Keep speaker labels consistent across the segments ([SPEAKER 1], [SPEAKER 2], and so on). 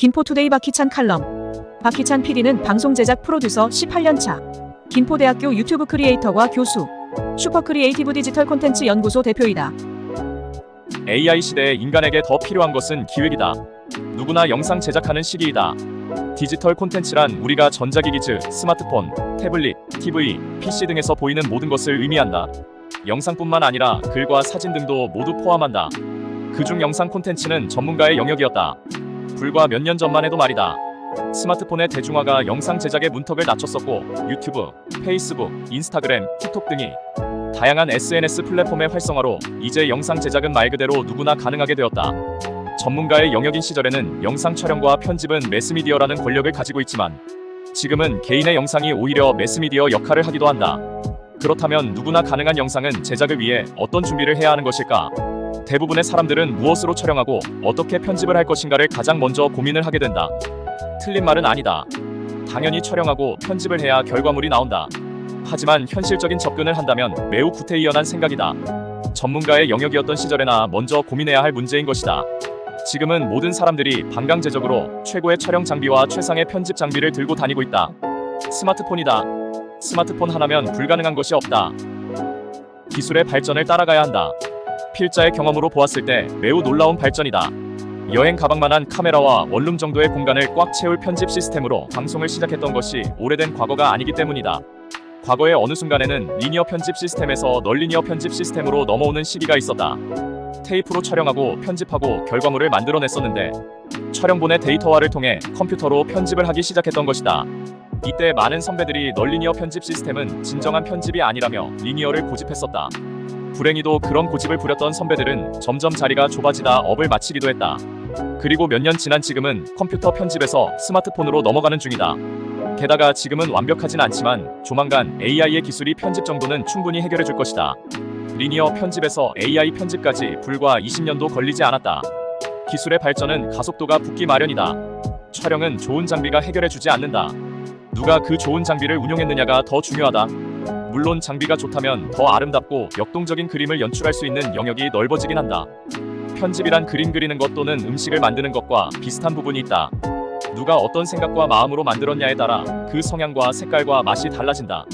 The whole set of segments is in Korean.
[SPEAKER 1] 김포투데이 박희찬 칼럼. 박희찬 PD는 방송 제작 프로듀서 18년차. 김포대학교 유튜브 크리에이터과 교수. 슈퍼 크리에이티브 디지털 콘텐츠 연구소 대표이다.
[SPEAKER 2] AI 시대에 인간에게 더 필요한 것은 기획이다. 누구나 영상 제작하는 시기이다. 디지털 콘텐츠란 우리가 전자기기즈, 스마트폰, 태블릿, TV, PC 등에서 보이는 모든 것을 의미한다. 영상뿐만 아니라 글과 사진 등도 모두 포함한다. 그중 영상 콘텐츠는 전문가의 영역이었다. 불과 몇 년 전만 해도 말이다. 스마트폰의 대중화가 영상 제작의 문턱을 낮췄었고 유튜브, 페이스북, 인스타그램, 틱톡 등이 다양한 SNS 플랫폼의 활성화로 이제 영상 제작은 말 그대로 누구나 가능하게 되었다. 전문가의 영역인 시절에는 영상 촬영과 편집은 매스미디어라는 권력을 가지고 있지만 지금은 개인의 영상이 오히려 매스미디어 역할을 하기도 한다. 그렇다면 누구나 가능한 영상은 제작을 위해 어떤 준비를 해야 하는 것일까? 대부분의 사람들은 무엇으로 촬영하고 어떻게 편집을 할 것인가를 가장 먼저 고민을 하게 된다. 틀린 말은 아니다. 당연히 촬영하고 편집을 해야 결과물이 나온다. 하지만 현실적인 접근을 한다면 매우 구태의연한 생각이다. 전문가의 영역이었던 시절에나 먼저 고민해야 할 문제인 것이다. 지금은 모든 사람들이 반강제적으로 최고의 촬영 장비와 최상의 편집 장비를 들고 다니고 있다. 스마트폰이다. 스마트폰 하나면 불가능한 것이 없다. 기술의 발전을 따라가야 한다. 필자의 경험으로 보았을 때 매우 놀라운 발전이다. 여행 가방만한 카메라와 원룸 정도의 공간을 꽉 채울 편집 시스템으로 방송을 시작했던 것이 오래된 과거가 아니기 때문이다. 과거의 어느 순간에는 리니어 편집 시스템에서 널리니어 편집 시스템으로 넘어오는 시기가 있었다. 테이프로 촬영하고 편집하고 결과물을 만들어냈었는데 촬영본의 데이터화를 통해 컴퓨터로 편집을 하기 시작했던 것이다. 이때 많은 선배들이 널리니어 편집 시스템은 진정한 편집이 아니라며 리니어를 고집했었다. 불행히도 그런 고집을 부렸던 선배들은 점점 자리가 좁아지다 업을 마치기도 했다. 그리고 몇 년 지난 지금은 컴퓨터 편집에서 스마트폰으로 넘어가는 중이다. 게다가 지금은 완벽하진 않지만 조만간 AI의 기술이 편집 정도는 충분히 해결해 줄 것이다. 리니어 편집에서 AI 편집까지 불과 20년도 걸리지 않았다. 기술의 발전은 가속도가 붙기 마련이다. 촬영은 좋은 장비가 해결해 주지 않는다. 누가 그 좋은 장비를 운용했느냐가 더 중요하다. 물론 장비가 좋다면 더 아름답고 역동적인 그림을 연출할 수 있는 영역이 넓어지긴 한다. 편집이란 그림 그리는 것 또는 음식을 만드는 것과 비슷한 부분이 있다. 누가 어떤 생각과 마음으로 만들었냐에 따라 그 성향과 색깔과 맛이 달라진다.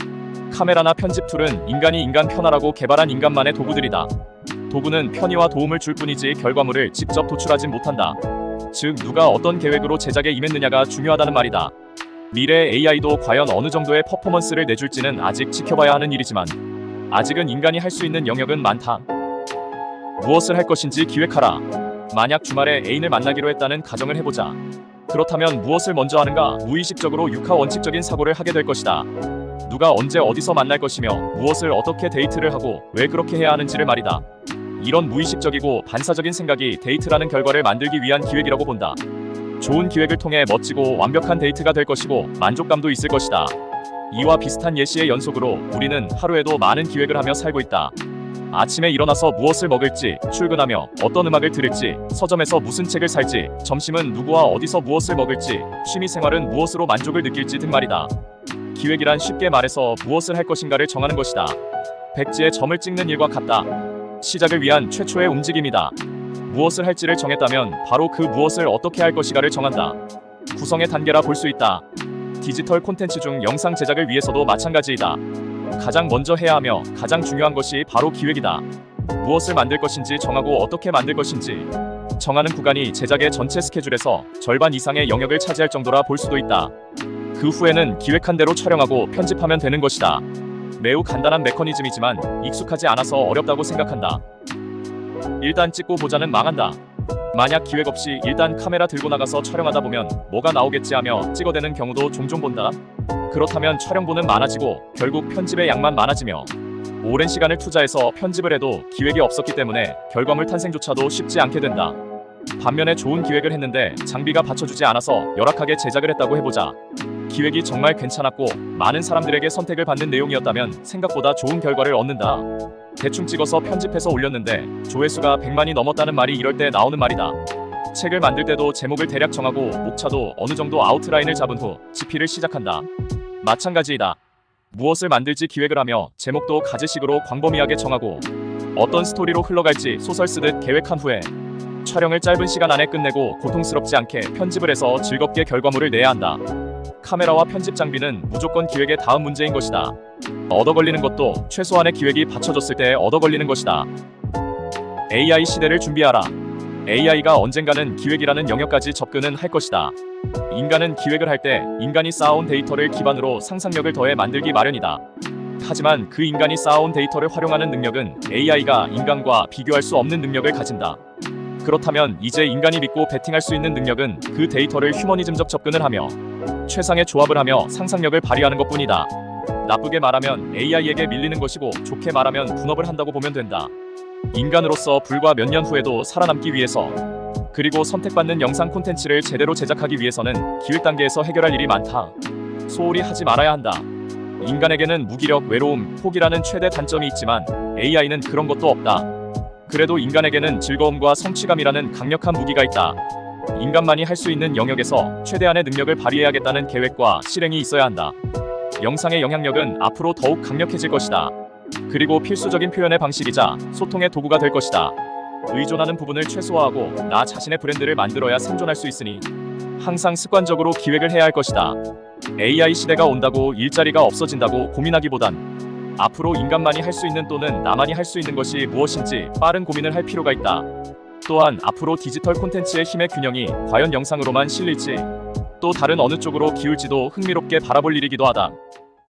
[SPEAKER 2] 카메라나 편집 툴은 인간이 인간 편하라고 개발한 인간만의 도구들이다. 도구는 편의와 도움을 줄 뿐이지 결과물을 직접 도출하진 못한다. 즉 누가 어떤 계획으로 제작에 임했느냐가 중요하다는 말이다. 미래의 AI도 과연 어느 정도의 퍼포먼스를 내줄지는 아직 지켜봐야 하는 일이지만 아직은 인간이 할 수 있는 영역은 많다. 무엇을 할 것인지 기획하라. 만약 주말에 애인을 만나기로 했다는 가정을 해보자. 그렇다면 무엇을 먼저 하는가? 무의식적으로 육하 원칙적인 사고를 하게 될 것이다. 누가 언제 어디서 만날 것이며 무엇을 어떻게 데이트를 하고 왜 그렇게 해야 하는지를 말이다. 이런 무의식적이고 반사적인 생각이 데이트라는 결과를 만들기 위한 기획이라고 본다. 좋은 기획을 통해 멋지고 완벽한 데이트가 될 것이고 만족감도 있을 것이다. 이와 비슷한 예시의 연속으로 우리는 하루에도 많은 기획을 하며 살고 있다. 아침에 일어나서 무엇을 먹을지, 출근하며 어떤 음악을 들을지, 서점에서 무슨 책을 살지, 점심은 누구와 어디서 무엇을 먹을지, 취미생활은 무엇으로 만족을 느낄지 등 말이다. 기획이란 쉽게 말해서 무엇을 할 것인가를 정하는 것이다. 백지에 점을 찍는 일과 같다. 시작을 위한 최초의 움직임이다. 무엇을 할지를 정했다면 바로 그 무엇을 어떻게 할 것인가를 정한다. 구성의 단계라 볼 수 있다. 디지털 콘텐츠 중 영상 제작을 위해서도 마찬가지이다. 가장 먼저 해야 하며 가장 중요한 것이 바로 기획이다. 무엇을 만들 것인지 정하고 어떻게 만들 것인지 정하는 구간이 제작의 전체 스케줄에서 절반 이상의 영역을 차지할 정도라 볼 수도 있다. 그 후에는 기획한 대로 촬영하고 편집하면 되는 것이다. 매우 간단한 메커니즘이지만 익숙하지 않아서 어렵다고 생각한다. 일단 찍고 보자는 망한다. 만약 기획 없이 일단 카메라 들고 나가서 촬영하다 보면 뭐가 나오겠지 하며 찍어대는 경우도 종종 본다. 그렇다면 촬영본은 많아지고 결국 편집의 양만 많아지며 오랜 시간을 투자해서 편집을 해도 기획이 없었기 때문에 결과물 탄생조차도 쉽지 않게 된다. 반면에 좋은 기획을 했는데 장비가 받쳐주지 않아서 열악하게 제작을 했다고 해보자. 기획이 정말 괜찮았고 많은 사람들에게 선택을 받는 내용이었다면 생각보다 좋은 결과를 얻는다. 대충 찍어서 편집해서 올렸는데 조회수가 100만이 넘었다는 말이 이럴 때 나오는 말이다. 책을 만들 때도 제목을 대략 정하고 목차도 어느 정도 아웃라인을 잡은 후 집필을 시작한다. 마찬가지이다. 무엇을 만들지 기획을 하며 제목도 가지식으로 광범위하게 정하고 어떤 스토리로 흘러갈지 소설 쓰듯 계획한 후에 촬영을 짧은 시간 안에 끝내고 고통스럽지 않게 편집을 해서 즐겁게 결과물을 내야 한다. 카메라와 편집 장비는 무조건 기획의 다음 문제인 것이다. 얻어 걸리는 것도 최소한의 기획이 받쳐졌을 때 얻어 걸리는 것이다. AI 시대를 준비하라. AI가 언젠가는 기획이라는 영역까지 접근은 할 것이다. 인간은 기획을 할 때 인간이 쌓아온 데이터를 기반으로 상상력을 더해 만들기 마련이다. 하지만 그 인간이 쌓아온 데이터를 활용하는 능력은 AI가 인간과 비교할 수 없는 능력을 가진다. 그렇다면 이제 인간이 믿고 베팅할 수 있는 능력은 그 데이터를 휴머니즘적 접근을 하며 최상의 조합을 하며 상상력을 발휘하는 것뿐이다. 나쁘게 말하면 AI에게 밀리는 것이고 좋게 말하면 분업을 한다고 보면 된다. 인간으로서 불과 몇 년 후에도 살아남기 위해서 그리고 선택받는 영상 콘텐츠를 제대로 제작하기 위해서는 기획 단계에서 해결할 일이 많다. 소홀히 하지 말아야 한다. 인간에게는 무기력, 외로움, 포기라는 최대 단점이 있지만 AI는 그런 것도 없다. 그래도 인간에게는 즐거움과 성취감이라는 강력한 무기가 있다. 인간만이 할 수 있는 영역에서 최대한의 능력을 발휘해야겠다는 계획과 실행이 있어야 한다. 영상의 영향력은 앞으로 더욱 강력해질 것이다. 그리고 필수적인 표현의 방식이자 소통의 도구가 될 것이다. 의존하는 부분을 최소화하고 나 자신의 브랜드를 만들어야 생존할 수 있으니 항상 습관적으로 기획을 해야 할 것이다. AI 시대가 온다고 일자리가 없어진다고 고민하기보단 앞으로 인간만이 할 수 있는 또는 나만이 할 수 있는 것이 무엇인지 빠른 고민을 할 필요가 있다. 또한 앞으로 디지털 콘텐츠의 힘의 균형이 과연 영상으로만 실릴지 또 다른 어느 쪽으로 기울지도 흥미롭게 바라볼 일이기도 하다.